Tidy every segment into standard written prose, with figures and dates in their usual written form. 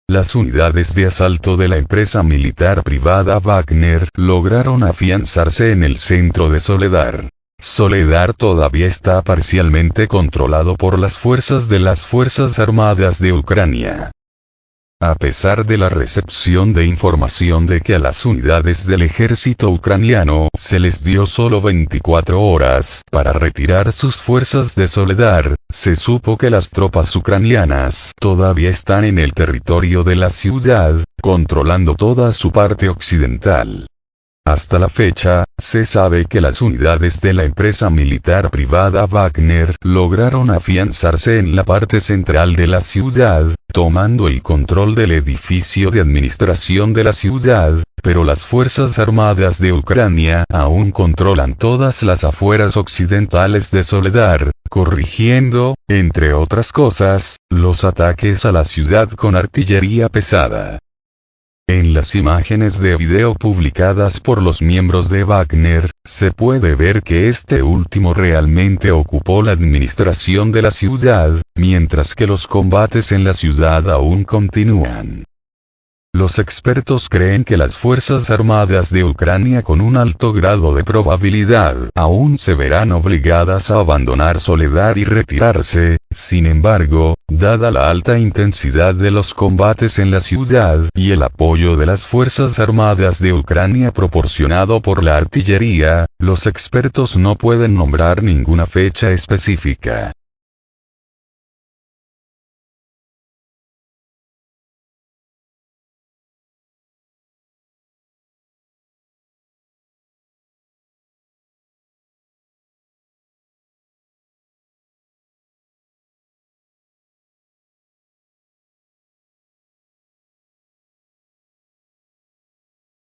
Las unidades de asalto de la empresa militar privada Wagner lograron afianzarse en el centro de Soledar. Soledar todavía está parcialmente controlado por las fuerzas de las Fuerzas Armadas de Ucrania. A pesar de la recepción de información de que a las unidades del ejército ucraniano se les dio solo 24 horas para retirar sus fuerzas de Soledar, se supo que las tropas ucranianas todavía están en el territorio de la ciudad, controlando toda su parte occidental. Hasta la fecha, se sabe que las unidades de la empresa militar privada Wagner lograron afianzarse en la parte central de la ciudad, tomando el control del edificio de administración de la ciudad, pero las Fuerzas Armadas de Ucrania aún controlan todas las afueras occidentales de Soledar, corrigiendo, entre otras cosas, los ataques a la ciudad con artillería pesada. En las imágenes de video publicadas por los miembros de Wagner, se puede ver que este último realmente ocupó la administración de la ciudad, mientras que los combates en la ciudad aún continúan. Los expertos creen que las Fuerzas Armadas de Ucrania con un alto grado de probabilidad aún se verán obligadas a abandonar Soledar y retirarse. Sin embargo, dada la alta intensidad de los combates en la ciudad y el apoyo de las Fuerzas Armadas de Ucrania proporcionado por la artillería, los expertos no pueden nombrar ninguna fecha específica.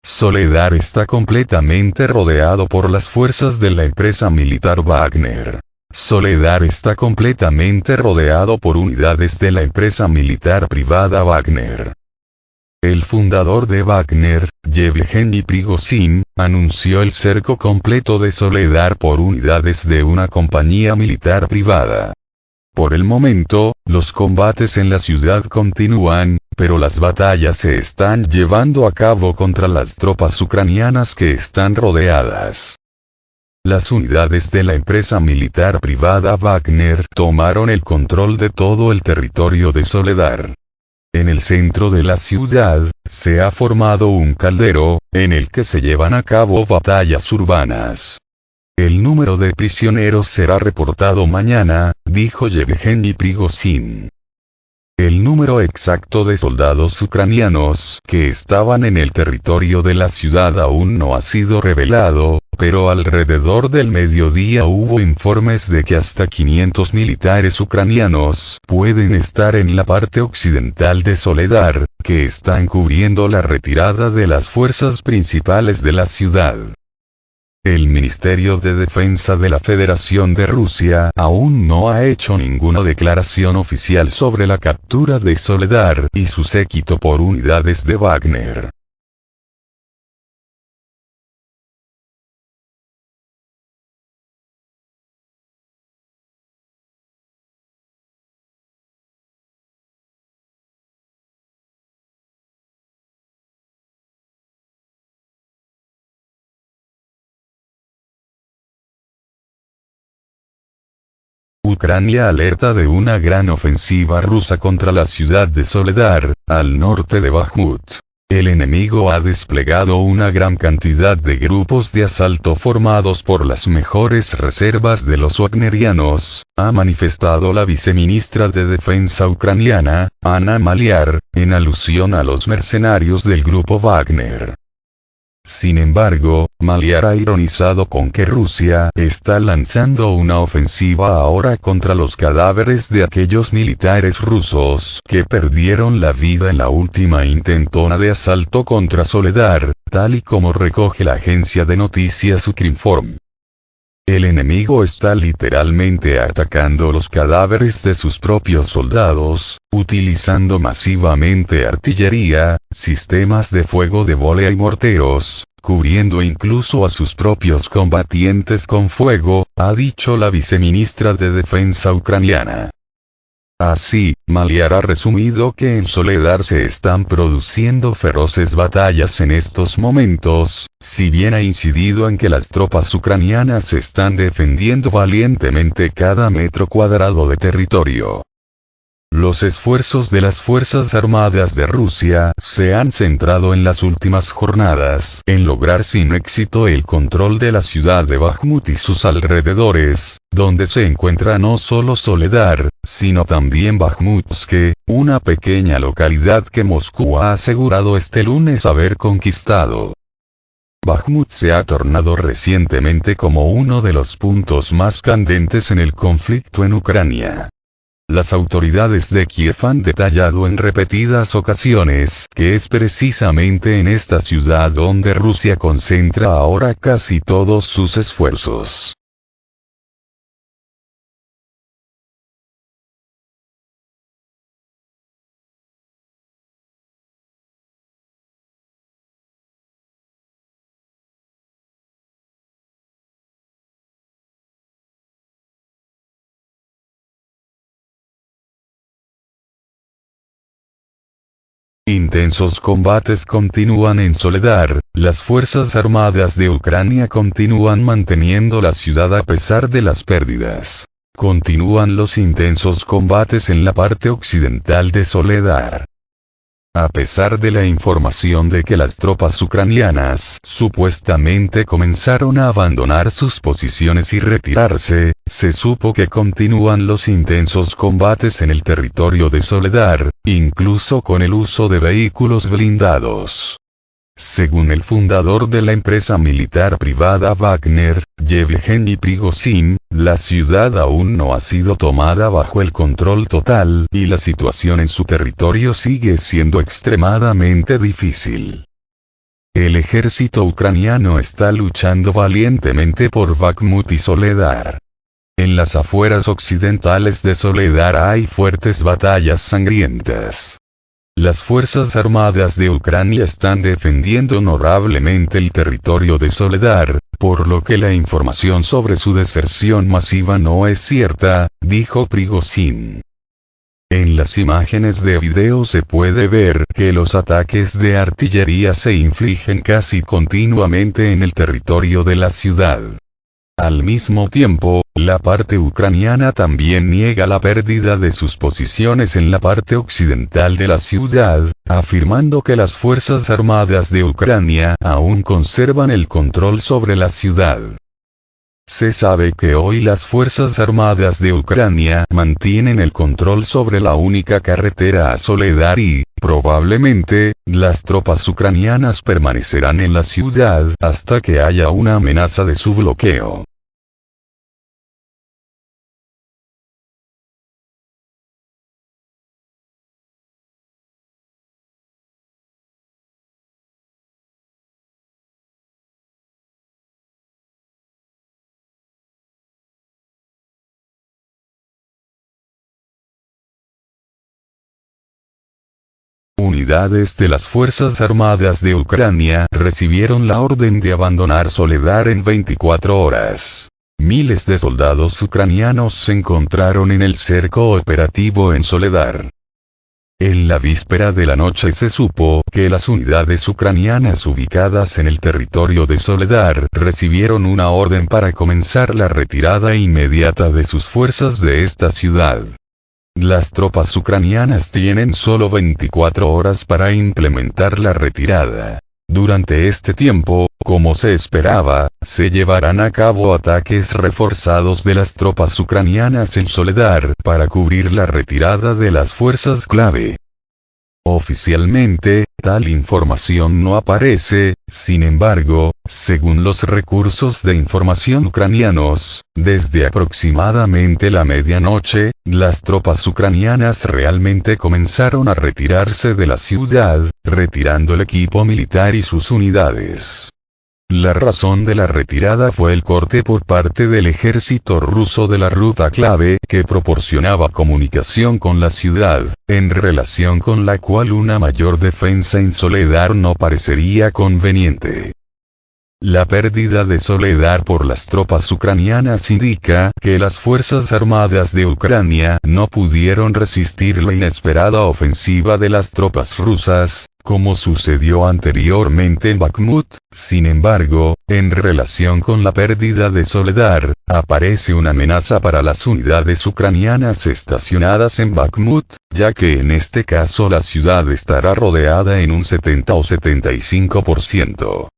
Soledar está completamente rodeado por las fuerzas de la empresa militar Wagner. Soledar está completamente rodeado por unidades de la empresa militar privada Wagner. El fundador de Wagner, Yevgeny Prigozhin, anunció el cerco completo de Soledar por unidades de una compañía militar privada. Por el momento, los combates en la ciudad continúan, pero las batallas se están llevando a cabo contra las tropas ucranianas que están rodeadas. Las unidades de la empresa militar privada Wagner tomaron el control de todo el territorio de Soledar. En el centro de la ciudad, se ha formado un caldero, en el que se llevan a cabo batallas urbanas. El número de prisioneros será reportado mañana, dijo Yevgeny Prigozhin. El número exacto de soldados ucranianos que estaban en el territorio de la ciudad aún no ha sido revelado, pero alrededor del mediodía hubo informes de que hasta 500 militares ucranianos pueden estar en la parte occidental de Soledar, que están cubriendo la retirada de las fuerzas principales de la ciudad. El Ministerio de Defensa de la Federación de Rusia aún no ha hecho ninguna declaración oficial sobre la captura de Soledar y su séquito por unidades de Wagner. Ucrania alerta de una gran ofensiva rusa contra la ciudad de Soledar, al norte de Bakhmut. El enemigo ha desplegado una gran cantidad de grupos de asalto formados por las mejores reservas de los wagnerianos, ha manifestado la viceministra de Defensa ucraniana, Anna Maliar, en alusión a los mercenarios del grupo Wagner. Sin embargo, Maliar ha ironizado con que Rusia está lanzando una ofensiva ahora contra los cadáveres de aquellos militares rusos que perdieron la vida en la última intentona de asalto contra Soledar, tal y como recoge la agencia de noticias Ukrinform. El enemigo está literalmente atacando los cadáveres de sus propios soldados, utilizando masivamente artillería, sistemas de fuego de volea y morteros, cubriendo incluso a sus propios combatientes con fuego, ha dicho la viceministra de Defensa ucraniana. Así, Maliar ha resumido que en Soledar se están produciendo feroces batallas en estos momentos, si bien ha incidido en que las tropas ucranianas están defendiendo valientemente cada metro cuadrado de territorio. Los esfuerzos de las Fuerzas Armadas de Rusia se han centrado en las últimas jornadas en lograr sin éxito el control de la ciudad de Bakhmut y sus alrededores, donde se encuentra no solo Soledar, sino también Bakhmutsk, una pequeña localidad que Moscú ha asegurado este lunes haber conquistado. Bakhmut se ha tornado recientemente como uno de los puntos más candentes en el conflicto en Ucrania. Las autoridades de Kiev han detallado en repetidas ocasiones que es precisamente en esta ciudad donde Rusia concentra ahora casi todos sus esfuerzos. Intensos combates continúan en Soledar, las Fuerzas Armadas de Ucrania continúan manteniendo la ciudad a pesar de las pérdidas. Continúan los intensos combates en la parte occidental de Soledar. A pesar de la información de que las tropas ucranianas supuestamente comenzaron a abandonar sus posiciones y retirarse, se supo que continúan los intensos combates en el territorio de Soledar, incluso con el uso de vehículos blindados. Según el fundador de la empresa militar privada Wagner, Yevgeny Prigozhin, la ciudad aún no ha sido tomada bajo el control total y la situación en su territorio sigue siendo extremadamente difícil. El ejército ucraniano está luchando valientemente por Bakhmut y Soledar. En las afueras occidentales de Soledar hay fuertes batallas sangrientas. Las Fuerzas Armadas de Ucrania están defendiendo honorablemente el territorio de Soledar, por lo que la información sobre su deserción masiva no es cierta, dijo Prigozhin. En las imágenes de video se puede ver que los ataques de artillería se infligen casi continuamente en el territorio de la ciudad. Al mismo tiempo, la parte ucraniana también niega la pérdida de sus posiciones en la parte occidental de la ciudad, afirmando que las Fuerzas Armadas de Ucrania aún conservan el control sobre la ciudad. Se sabe que hoy las Fuerzas Armadas de Ucrania mantienen el control sobre la única carretera a Soledar y, probablemente, las tropas ucranianas permanecerán en la ciudad hasta que haya una amenaza de su bloqueo. Unidades de las Fuerzas Armadas de Ucrania recibieron la orden de abandonar Soledar en 24 horas. Miles de soldados ucranianos se encontraron en el cerco operativo en Soledar. En la víspera de la noche se supo que las unidades ucranianas ubicadas en el territorio de Soledar recibieron una orden para comenzar la retirada inmediata de sus fuerzas de esta ciudad. Las tropas ucranianas tienen solo 24 horas para implementar la retirada. Durante este tiempo, como se esperaba, se llevarán a cabo ataques reforzados de las tropas ucranianas en Soledar para cubrir la retirada de las fuerzas clave. Oficialmente, tal información no aparece, sin embargo, según los recursos de información ucranianos, desde aproximadamente la medianoche, las tropas ucranianas realmente comenzaron a retirarse de la ciudad, retirando el equipo militar y sus unidades. La razón de la retirada fue el corte por parte del ejército ruso de la ruta clave que proporcionaba comunicación con la ciudad, en relación con la cual una mayor defensa en Soledar no parecería conveniente. La pérdida de Soledar por las tropas ucranianas indica que las fuerzas armadas de Ucrania no pudieron resistir la inesperada ofensiva de las tropas rusas, como sucedió anteriormente en Bakhmut. Sin embargo, en relación con la pérdida de Soledar, aparece una amenaza para las unidades ucranianas estacionadas en Bakhmut, ya que en este caso la ciudad estará rodeada en un 70 o 75%.